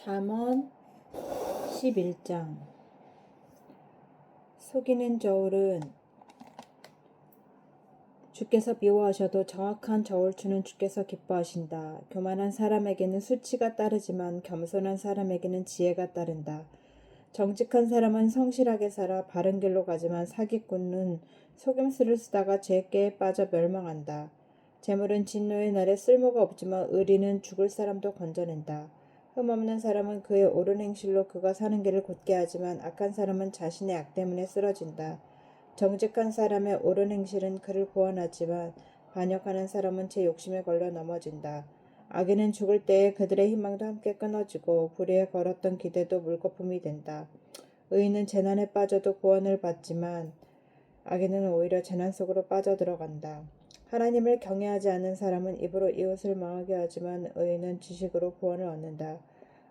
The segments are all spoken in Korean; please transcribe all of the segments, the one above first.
잠언 11장. 속이는 저울은 주께서 미워하셔도 정확한 저울추는 주께서 기뻐하신다. 교만한 사람에게는 수치가 따르지만 겸손한 사람에게는 지혜가 따른다. 정직한 사람은 성실하게 살아 바른 길로 가지만 사기꾼은 속임수를 쓰다가 죄께에 빠져 멸망한다. 재물은 진노의 날에 쓸모가 없지만 의리는 죽을 사람도 건져낸다. 흠없는 사람은 그의 옳은 행실로 그가 사는 길을 곧게 하지만 악한 사람은 자신의 악 때문에 쓰러진다. 정직한 사람의 옳은 행실은 그를 구원하지만 반역하는 사람은 제 욕심에 걸려 넘어진다. 악인은 죽을 때에 그들의 희망도 함께 끊어지고 불의에 걸었던 기대도 물거품이 된다. 의인은 재난에 빠져도 구원을 받지만 악인은 오히려 재난 속으로 빠져들어간다. 하나님을 경외하지 않는 사람은 입으로 이웃을 망하게 하지만 의인은 지식으로 구원을 얻는다.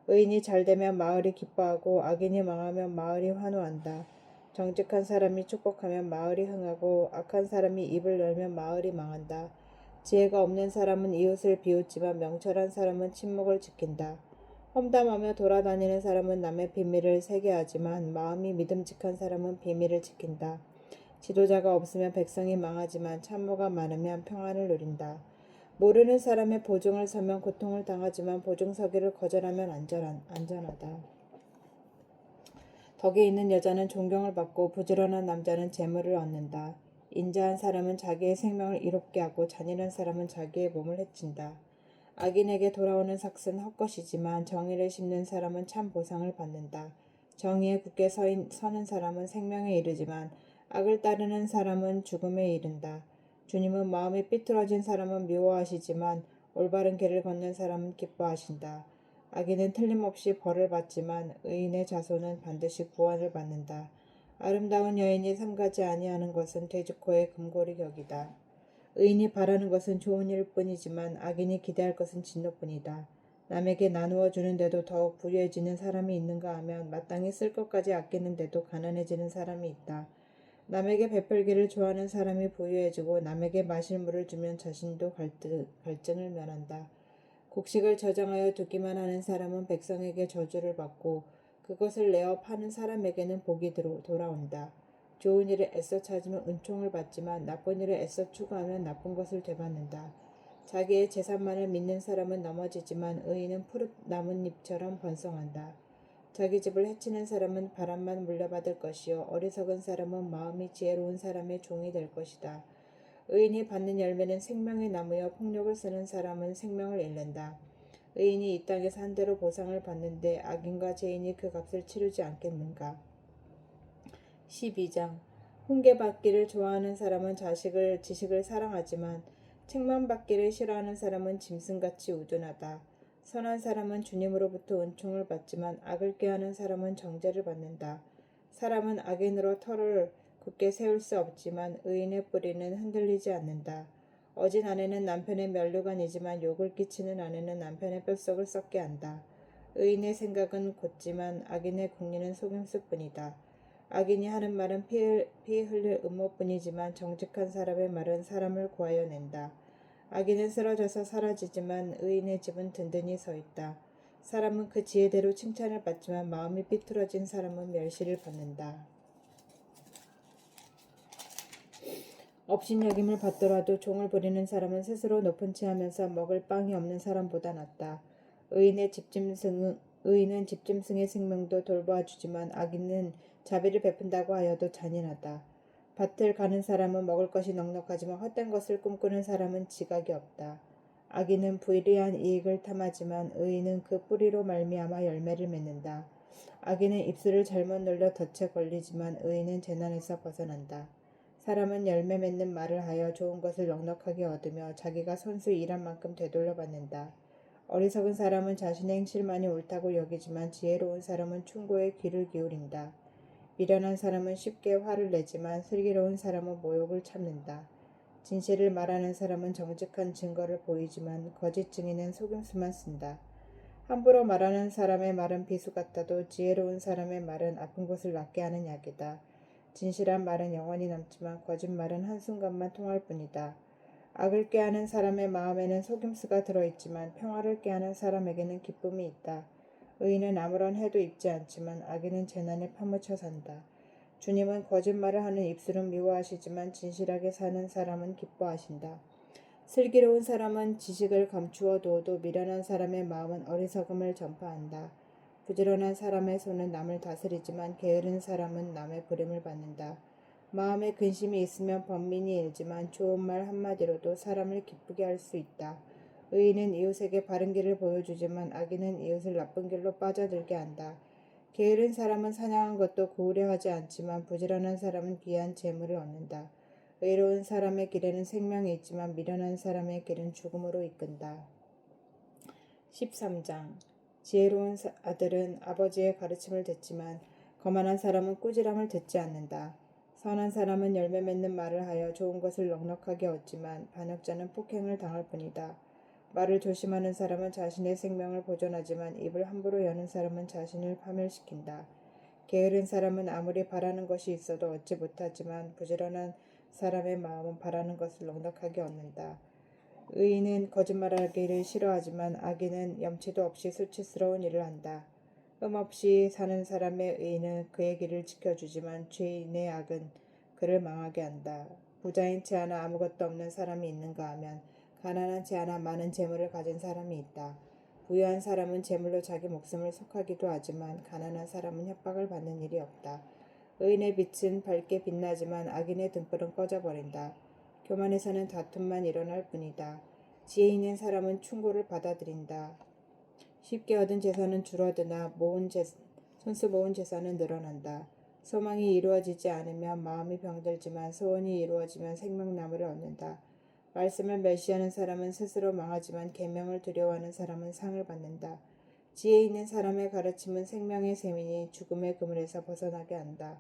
의인이 잘되면 마을이 기뻐하고 악인이 망하면 마을이 환호한다. 정직한 사람이 축복하면 마을이 흥하고 악한 사람이 입을 열면 마을이 망한다. 지혜가 없는 사람은 이웃을 비웃지만 명철한 사람은 침묵을 지킨다. 험담하며 돌아다니는 사람은 남의 비밀을 새게 하지만 마음이 믿음직한 사람은 비밀을 지킨다. 지도자가 없으면 백성이 망하지만 참모가 많으면 평안을 누린다. 모르는 사람의 보증을 서면 고통을 당하지만 보증서기를 거절하면 안전하다. 덕에 있는 여자는 존경을 받고 부지런한 남자는 재물을 얻는다. 인자한 사람은 자기의 생명을 이롭게 하고 잔인한 사람은 자기의 몸을 해친다. 악인에게 돌아오는 삭은 헛것이지만 정의를 심는 사람은 참 보상을 받는다. 정의에 굳게 서는 사람은 생명에 이르지만 악을 따르는 사람은 죽음에 이른다. 주님은 마음이 삐뚤어진 사람은 미워하시지만 올바른 길을 걷는 사람은 기뻐하신다. 악인은 틀림없이 벌을 받지만 의인의 자손은 반드시 구원을 받는다. 아름다운 여인이 삼가지 아니하는 것은 돼지코의 금고리 격이다. 의인이 바라는 것은 좋은 일일 뿐이지만 악인이 기대할 것은 진노뿐이다. 남에게 나누어 주는데도 더욱 부유해지는 사람이 있는가 하면 마땅히 쓸 것까지 아끼는데도 가난해지는 사람이 있다. 남에게 베풀기를 좋아하는 사람이 부유해지고 남에게 마실 물을 주면 자신도 갈증을 면한다. 곡식을 저장하여 두기만 하는 사람은 백성에게 저주를 받고 그것을 내어 파는 사람에게는 복이 돌아온다. 좋은 일을 애써 찾으면 은총을 받지만 나쁜 일을 애써 추구하면 나쁜 것을 되받는다. 자기의 재산만을 믿는 사람은 넘어지지만 의인은 푸른 나뭇잎처럼 번성한다. 자기 집을 해치는 사람은 바람만 물려받을 것이요 어리석은 사람은 마음이 지혜로운 사람의 종이 될 것이다. 의인이 받는 열매는 생명의 나무여 폭력을 쓰는 사람은 생명을 잃는다. 의인이 이 땅에서 한 대로 보상을 받는데 악인과 죄인이 그 값을 치르지 않겠는가. 12장. 훈계받기를 좋아하는 사람은 지식을 사랑하지만 책망받기를 싫어하는 사람은 짐승같이 우둔하다. 선한 사람은 주님으로부터 은총을 받지만 악을 꾀하는 사람은 정죄를 받는다. 사람은 악인으로 터를 굳게 세울 수 없지만 의인의 뿌리는 흔들리지 않는다. 어진 아내는 남편의 면류관이지만 욕을 끼치는 아내는 남편의 뼛속을 썩게 한다. 의인의 생각은 곧지만 악인의 궁리는 속임수뿐이다. 악인이 하는 말은 피 흘릴 음모뿐이지만 정직한 사람의 말은 사람을 구하여 낸다. 악인은 쓰러져서 사라지지만 의인의 집은 든든히 서 있다. 사람은 그 지혜대로 칭찬을 받지만 마음이 삐뚤어진 사람은 멸시를 받는다. 업신여김을 받더라도 종을 부리는 사람은 스스로 높은 체하면서 먹을 빵이 없는 사람보다 낫다. 의인은 집짐승의 생명도 돌보아주지만 악인은 자비를 베푼다고 하여도 잔인하다. 밭을 가는 사람은 먹을 것이 넉넉하지만 헛된 것을 꿈꾸는 사람은 지각이 없다. 악인은 불의한 이익을 탐하지만 의인은 그 뿌리로 말미암아 열매를 맺는다. 악인은 입술을 잘못 눌려 덫에 걸리지만 의인은 재난에서 벗어난다. 사람은 열매 맺는 말을 하여 좋은 것을 넉넉하게 얻으며 자기가 선수 일한 만큼 되돌려 받는다. 어리석은 사람은 자신의 행실만이 옳다고 여기지만 지혜로운 사람은 충고에 귀를 기울인다. 미련한 사람은 쉽게 화를 내지만 슬기로운 사람은 모욕을 참는다. 진실을 말하는 사람은 정직한 증거를 보이지만 거짓 증인은 속임수만 쓴다. 함부로 말하는 사람의 말은 비수 같아도 지혜로운 사람의 말은 아픈 곳을 낫게 하는 약이다. 진실한 말은 영원히 남지만 거짓말은 한순간만 통할 뿐이다. 악을 꾀하는 사람의 마음에는 속임수가 들어있지만 평화를 꾀하는 사람에게는 기쁨이 있다. 의인은 아무런 해도 입지 않지만 악인은 재난에 파묻혀 산다. 주님은 거짓말을 하는 입술은 미워하시지만 진실하게 사는 사람은 기뻐하신다. 슬기로운 사람은 지식을 감추어 두어도 미련한 사람의 마음은 어리석음을 전파한다. 부지런한 사람의 손은 남을 다스리지만 게으른 사람은 남의 부름을 받는다. 마음에 근심이 있으면 번민이 일지만 좋은 말 한마디로도 사람을 기쁘게 할 수 있다. 의인은 이웃에게 바른 길을 보여주지만 악인은 이웃을 나쁜 길로 빠져들게 한다. 게으른 사람은 사냥한 것도 고우려하지 않지만 부지런한 사람은 귀한 재물을 얻는다. 의로운 사람의 길에는 생명이 있지만 미련한 사람의 길은 죽음으로 이끈다. 13장 지혜로운 아들은 아버지의 가르침을 듣지만 거만한 사람은 꾸지람을 듣지 않는다. 선한 사람은 열매 맺는 말을 하여 좋은 것을 넉넉하게 얻지만 반역자는 폭행을 당할 뿐이다. 말을 조심하는 사람은 자신의 생명을 보존하지만 입을 함부로 여는 사람은 자신을 파멸시킨다. 게으른 사람은 아무리 바라는 것이 있어도 얻지 못하지만 부지런한 사람의 마음은 바라는 것을 넉넉하게 얻는다. 의인은 거짓말하기를 싫어하지만 악인은 염치도 없이 수치스러운 일을 한다. 없이 사는 사람의 의인은 그의 길을 지켜주지만 죄인의 악은 그를 망하게 한다. 부자인 채 하나 아무것도 없는 사람이 있는가 하면 가난한 채 하나 많은 재물을 가진 사람이 있다. 부유한 사람은 재물로 자기 목숨을 속하기도 하지만 가난한 사람은 협박을 받는 일이 없다. 의인의 빛은 밝게 빛나지만 악인의 등불은 꺼져버린다. 교만에서는 다툼만 일어날 뿐이다. 지혜 있는 사람은 충고를 받아들인다. 쉽게 얻은 재산은 줄어드나 손수 모은 재산은 늘어난다. 소망이 이루어지지 않으면 마음이 병들지만 소원이 이루어지면 생명나무를 얻는다. 말씀을 멸시하는 사람은 스스로 망하지만 계명을 두려워하는 사람은 상을 받는다. 지혜 있는 사람의 가르침은 생명의 셈이니 죽음의 그물에서 벗어나게 한다.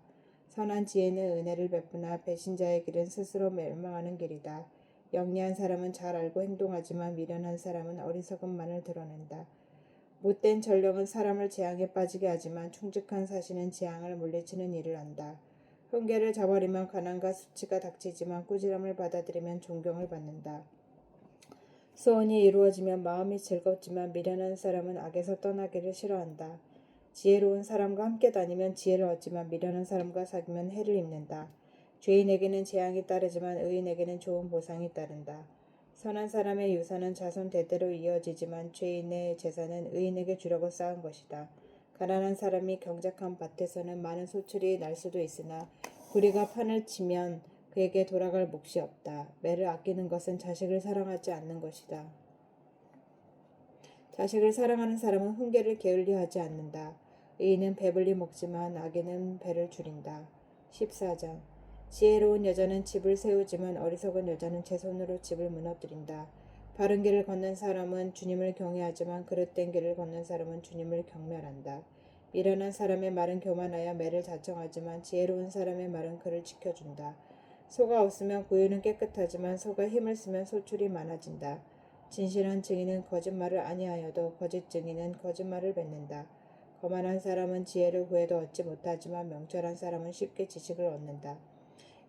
선한 지혜는 은혜를 베푸나 배신자의 길은 스스로 멸망하는 길이다. 영리한 사람은 잘 알고 행동하지만 미련한 사람은 어리석음만을 드러낸다. 못된 전령은 사람을 재앙에 빠지게 하지만 충직한 사신은 재앙을 물리치는 일을 한다. 훈계를 저버리면 가난과 수치가 닥치지만 꾸지람을 받아들이면 존경을 받는다. 소원이 이루어지면 마음이 즐겁지만 미련한 사람은 악에서 떠나기를 싫어한다. 지혜로운 사람과 함께 다니면 지혜를 얻지만 미련한 사람과 사귀면 해를 입는다. 죄인에게는 재앙이 따르지만 의인에게는 좋은 보상이 따른다. 선한 사람의 유산은 자손 대대로 이어지지만 죄인의 재산은 의인에게 주려고 쌓은 것이다. 가난한 사람이 경작한 밭에서는 많은 소출이 날 수도 있으나 구리가 판을 치면 그에게 돌아갈 몫이 없다. 매를 아끼는 것은 자식을 사랑하지 않는 것이다. 자식을 사랑하는 사람은 훈계를 게을리하지 않는다. 의인은 배불리 먹지만 악인은 배를 줄인다. 14장 지혜로운 여자는 집을 세우지만 어리석은 여자는 제 손으로 집을 무너뜨린다. 바른 길을 걷는 사람은 주님을 경외하지만 그릇된 길을 걷는 사람은 주님을 경멸한다. 미련한 사람의 말은 교만하여 매를 자청하지만 지혜로운 사람의 말은 그를 지켜준다. 소가 없으면 구유는 깨끗하지만 소가 힘을 쓰면 소출이 많아진다. 진실한 증인은 거짓말을 아니하여도 거짓 증인은 거짓말을 뱉는다. 거만한 사람은 지혜를 구해도 얻지 못하지만 명철한 사람은 쉽게 지식을 얻는다.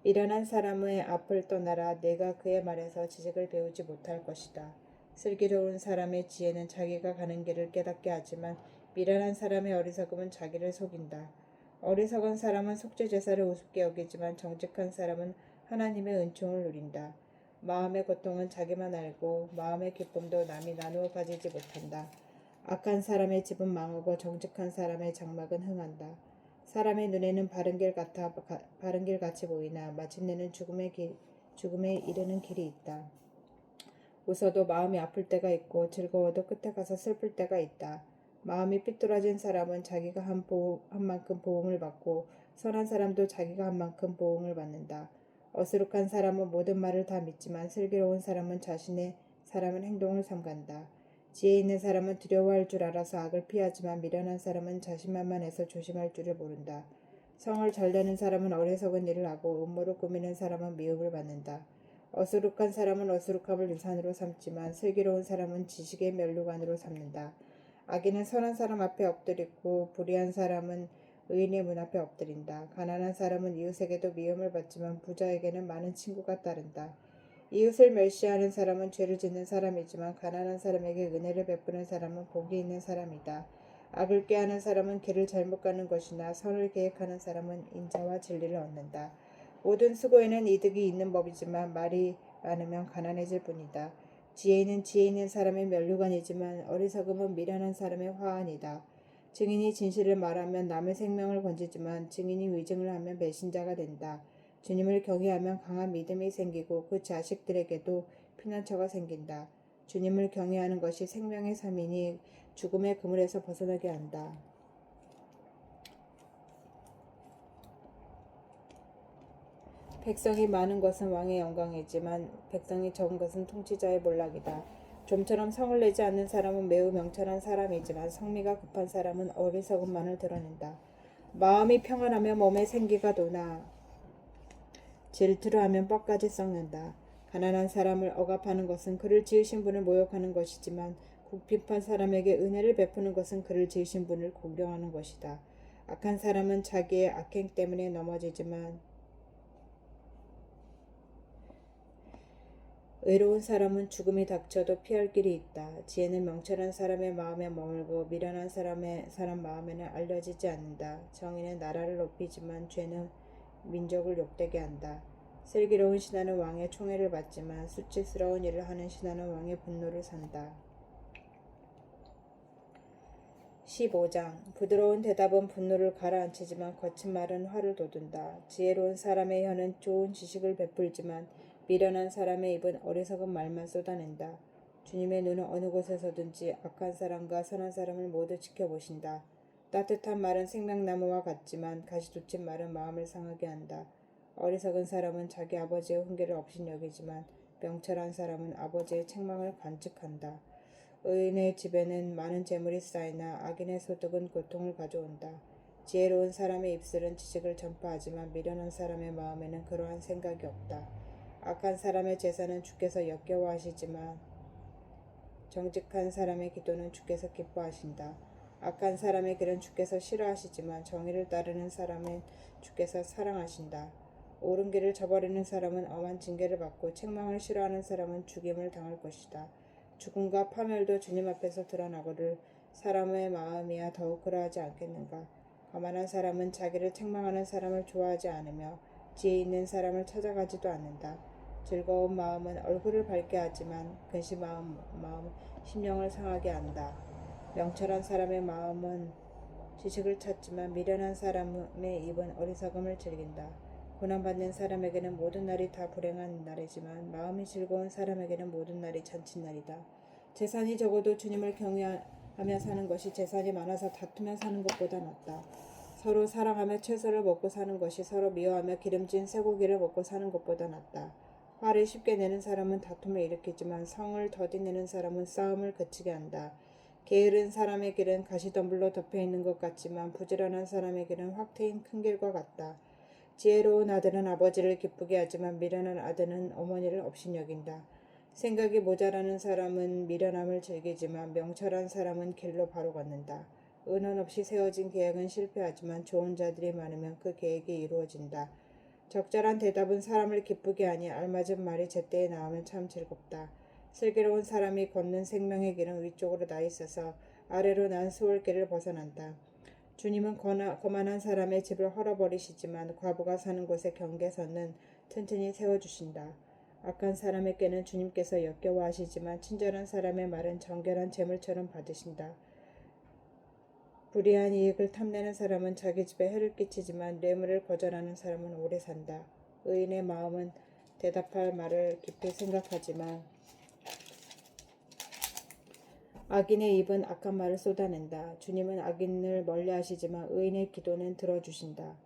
미련한 사람의 앞을 떠나라. 내가 그의 말에서 지식을 배우지 못할 것이다. 슬기로운 사람의 지혜는 자기가 가는 길을 깨닫게 하지만 미련한 사람의 어리석음은 자기를 속인다. 어리석은 사람은 속죄제사를 우습게 여기지만 정직한 사람은 하나님의 은총을 누린다. 마음의 고통은 자기만 알고 마음의 기쁨도 남이 나누어 가지지 못한다. 악한 사람의 집은 망하고 정직한 사람의 장막은 흥한다. 사람의 눈에는 바른 길 같이 보이나 마침내는 죽음에 이르는 길이 있다. 웃어도 마음이 아플 때가 있고 즐거워도 끝에 가서 슬플 때가 있다. 마음이 삐뚤어진 사람은 자기가 한 만큼 보응을 받고 선한 사람도 자기가 한 만큼 보응을 받는다. 어수룩한 사람은 모든 말을 다 믿지만 슬기로운 사람은 사람은 행동을 삼간다. 지혜 있는 사람은 두려워할 줄 알아서 악을 피하지만 미련한 사람은 자신만만해서 조심할 줄을 모른다. 성을 잘 내는 사람은 어리석은 일을 하고 음모로 꾸미는 사람은 미움을 받는다. 어수룩한 사람은 어수룩함을 유산으로 삼지만 슬기로운 사람은 지식의 면류관으로 삼는다. 악인은 선한 사람 앞에 엎드리고 불의한 사람은 의인의 문 앞에 엎드린다. 가난한 사람은 이웃에게도 미움을 받지만 부자에게는 많은 친구가 따른다. 이웃을 멸시하는 사람은 죄를 짓는 사람이지만 가난한 사람에게 은혜를 베푸는 사람은 복이 있는 사람이다. 악을 꾀하는 사람은 길을 잘못 가는 것이나 선을 계획하는 사람은 인자와 진리를 얻는다. 모든 수고에는 이득이 있는 법이지만 말이 많으면 가난해질 뿐이다. 지혜 있는 사람의 면류관이지만 어리석음은 미련한 사람의 화환이다. 증인이 진실을 말하면 남의 생명을 건지지만 증인이 위증을 하면 배신자가 된다. 주님을 경외하면 강한 믿음이 생기고 그 자식들에게도 피난처가 생긴다. 주님을 경외하는 것이 생명의 삶이니 죽음의 그물에서 벗어나게 한다. 백성이 많은 것은 왕의 영광이지만 백성이 적은 것은 통치자의 몰락이다. 좀처럼 성을 내지 않는 사람은 매우 명철한 사람이지만 성미가 급한 사람은 어리석음만을 드러낸다. 마음이 평안하면 몸에 생기가 도나 질투를 하면 뼈까지 썩는다. 가난한 사람을 억압하는 것은 그를 지으신 분을 모욕하는 것이지만 궁핍한 사람에게 은혜를 베푸는 것은 그를 지으신 분을 공경하는 것이다. 악한 사람은 자기의 악행 때문에 넘어지지만 의로운 사람은 죽음이 닥쳐도 피할 길이 있다. 지혜는 명철한 사람의 마음에 머물고 미련한 사람 마음에는 알려지지 않는다. 정의는 나라를 높이지만 죄는 민족을 욕되게 한다. 슬기로운 신하는 왕의 총애를 받지만 수치스러운 일을 하는 신하는 왕의 분노를 산다. 15장 부드러운 대답은 분노를 가라앉히지만 거친 말은 화를 돋운다. 지혜로운 사람의 혀는 좋은 지식을 베풀지만 미련한 사람의 입은 어리석은 말만 쏟아낸다. 주님의 눈은 어느 곳에서든지 악한 사람과 선한 사람을 모두 지켜보신다. 따뜻한 말은 생명나무와 같지만 가시돋친 말은 마음을 상하게 한다. 어리석은 사람은 자기 아버지의 훈계를 업신여기지만 명철한 사람은 아버지의 책망을 관측한다. 의인의 집에는 많은 재물이 쌓이나 악인의 소득은 고통을 가져온다. 지혜로운 사람의 입술은 지식을 전파하지만 미련한 사람의 마음에는 그러한 생각이 없다. 악한 사람의 제사는 주께서 역겨워하시지만 정직한 사람의 기도는 주께서 기뻐하신다. 악한 사람의 길은 주께서 싫어하시지만 정의를 따르는 사람은 주께서 사랑하신다. 옳은 길을 저버리는 사람은 엄한 징계를 받고 책망을 싫어하는 사람은 죽임을 당할 것이다. 죽음과 파멸도 주님 앞에서 드러나거늘 사람의 마음이야 더욱 그러하지 않겠는가. 거만한 사람은 자기를 책망하는 사람을 좋아하지 않으며 지혜 있는 사람을 찾아가지도 않는다. 즐거운 마음은 얼굴을 밝게 하지만 근심한 마음 심령을 상하게 한다. 명철한 사람의 마음은 지식을 찾지만 미련한 사람의 입은 어리석음을 즐긴다. 고난받는 사람에게는 모든 날이 다 불행한 날이지만 마음이 즐거운 사람에게는 모든 날이 잔칫날이다. 재산이 적어도 주님을 경외하며 사는 것이 재산이 많아서 다투며 사는 것보다 낫다. 서로 사랑하며 채소를 먹고 사는 것이 서로 미워하며 기름진 쇠고기를 먹고 사는 것보다 낫다. 화를 쉽게 내는 사람은 다툼을 일으키지만 성을 더디내는 사람은 싸움을 그치게 한다. 게으른 사람의 길은 가시덤불로 덮여있는 것 같지만 부지런한 사람의 길은 확 트인 큰 길과 같다. 지혜로운 아들은 아버지를 기쁘게 하지만 미련한 아들은 어머니를 업신여긴다. 생각이 모자라는 사람은 미련함을 즐기지만 명철한 사람은 길로 바로 걷는다. 은원 없이 세워진 계획은 실패하지만 좋은 자들이 많으면 그 계획이 이루어진다. 적절한 대답은 사람을 기쁘게 하니 알맞은 말이 제때에 나오면 참 즐겁다. 슬기로운 사람이 걷는 생명의 길은 위쪽으로 나 있어서 아래로 난 수월길을 벗어난다. 주님은 거만한 사람의 집을 헐어버리시지만 과부가 사는 곳에 경계선은 튼튼히 세워주신다. 악한 사람에게는 주님께서 역겨워하시지만 친절한 사람의 말은 정결한 재물처럼 받으신다. 불의한 이익을 탐내는 사람은 자기 집에 해를 끼치지만 뇌물을 거절하는 사람은 오래 산다. 의인의 마음은 대답할 말을 깊이 생각하지만 악인의 입은 악한 말을 쏟아낸다. 주님은 악인을 멀리하시지만 의인의 기도는 들어주신다.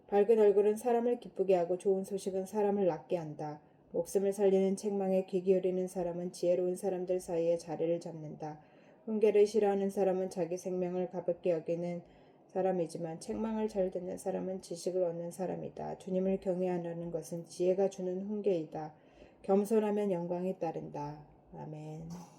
밝은 얼굴은 사람을 기쁘게 하고 좋은 소식은 사람을 낫게 한다. 목숨을 살리는 책망에 귀 기울이는 사람은 지혜로운 사람들 사이에 자리를 잡는다. 훈계를 싫어하는 사람은 자기 생명을 가볍게 여기는 사람이지만 책망을 잘 듣는 사람은 지식을 얻는 사람이다. 주님을 경외하는 것은 지혜가 주는 훈계이다. 겸손하면 영광이 따른다. 아멘.